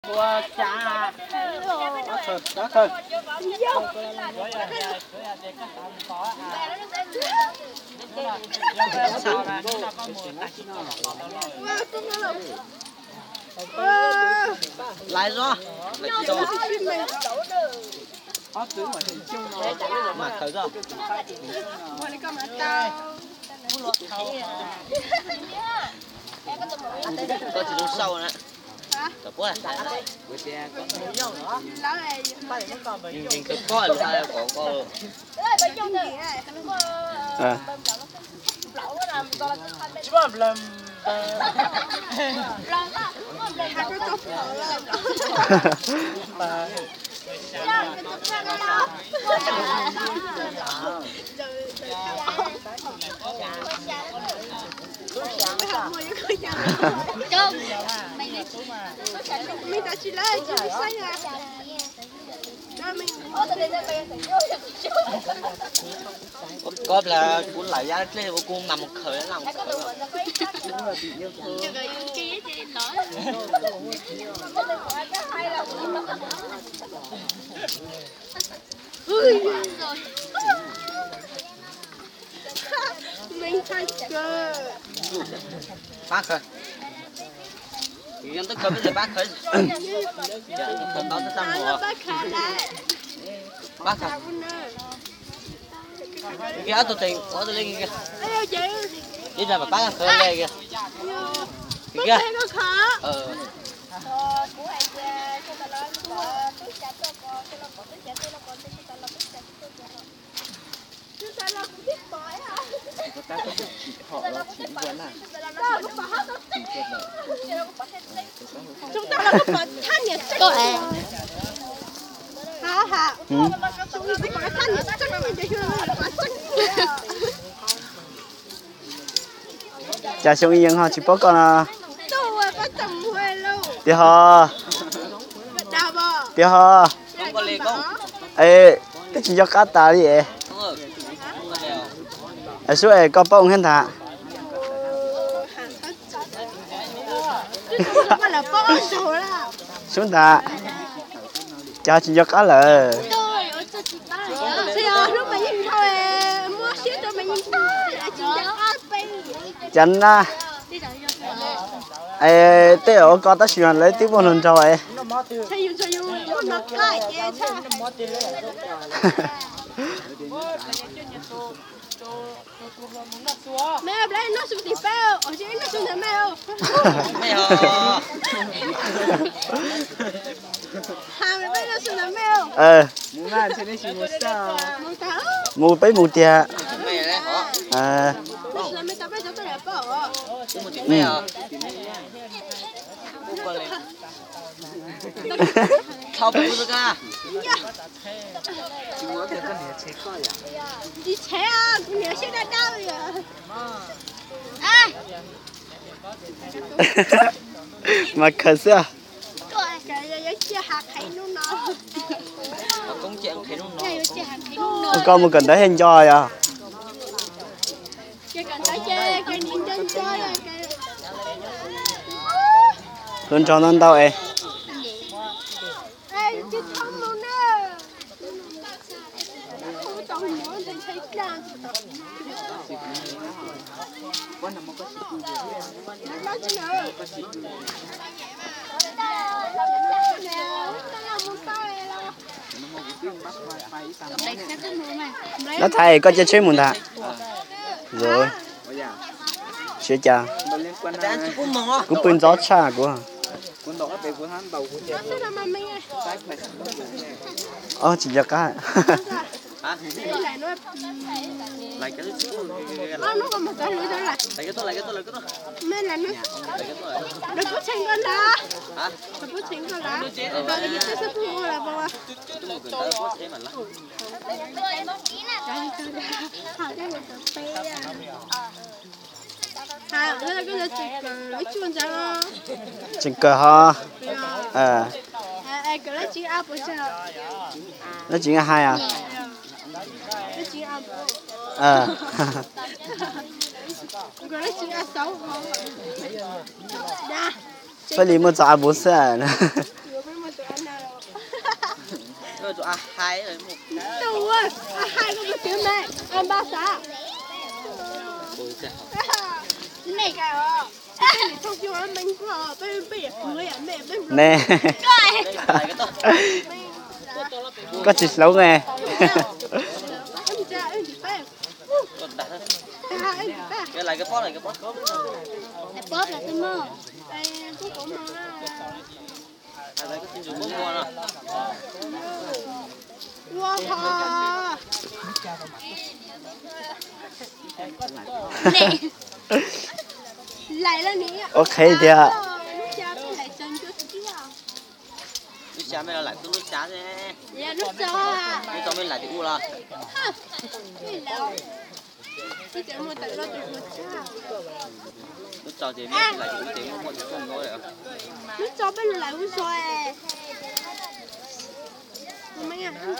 Tua cha. Đó thôi. Lại rồi. Mà thử rồi. Có chỉ đúng sâu nữa. Tập quá. Nhìn cực quá rồi hay có. Chứ mà làm mình đã chỉ lấy chỉ xanh à. có là cuốn lại ra cái cuốn nằm một khởi làm một khởi mình thay cơ bác khởi thì em tức khởi bây giờ bác khởi còn đó tới tăng mùa bác khởi cái áo tôi tiền có tôi lên kìa đi ra mà bác khởi lên kìa kìa chúng ta là có thanh nhiệt có hả chúng ta có thanh nhiệt chắc là mìnhจะชื่อcha xuống yên ha chỉ bóc con à tôi có tầm huê luôn đi ha đào bò đi ha không có lê không ê cái chỉ cho cá ta đi ê ở số ê có bông hết hả là bò số là xuống ta cha chỉ cho cá lờ lúc mà nhìn thôi mua xíu cho mình nhìn thôi là chỉ cho chân à ê té ở có ta xuyên lấy tiếp một lần cho ấy xây dựng nó cái mẹ lấy nó xuống thì bao ở trên nó xuống thì mèo hàng lấy nó xuống thì mèo muốn ăn trên đây chỉ một sao mua bấy mua tiền là mấy tao bây giờ tôi lại bỏ không biết được à đi xe à thì nhớ xe đã đau rồi mà khờ sao cái chia hạt thấy nó cũng chuyện thấy nó con một cần tới hình cho à cái cần tới chơi cái nhìn chân chơi hơn cho nó đâu ấy chứ không luôn nè không tao muốn thì thấy ra nó chứ nữa nó thầy có chơi chơi muốn thà rồi chơi cha cũng bên gió cha của chỉ cho cá lại cái nó còn một cái lưỡi đó là cái tôi nên là nó có chanh con lá nó có chanh con lá rồi cái gì sẽ mua là bao chừng cờ ha cái lấy chỉ áp bây giờ nó chỉ là hai à lấy chỉ áp cái lấy chỉ áp sáu phải đi mua trả bún xe rồi tụi hai rồi một. Đâu ơi, hai con cái tiếng này, ăn ba xã. Ôi trời. Này cái à, này thông chiếu ăn bánh phở, bên biển người à mẹ bên. nè có chỉ xấu nghe Em cha em chỉ phải. Còn đặt thôi. Em chỉ phải. Cái này cái pot này cái pot. Cái bóp là cái mơ. Đây cũng có mơ ra. Đây cái xin dùng bông ngon à. Wow. Nè. Lại lên nè. ok thì ạ Cha tôi lại chân chút xíu à. Nước chả mới là lại tôi nước chả thế. Dạ nước cho à. Nước cho mới lại thì u là. Cái nào? Tôi chỉ mua tự lo tự mua cha. Nước cho thì mới lại thì tiếng một con nói rồi. Nước cho bên lại uống xoài. Mấy anh ăn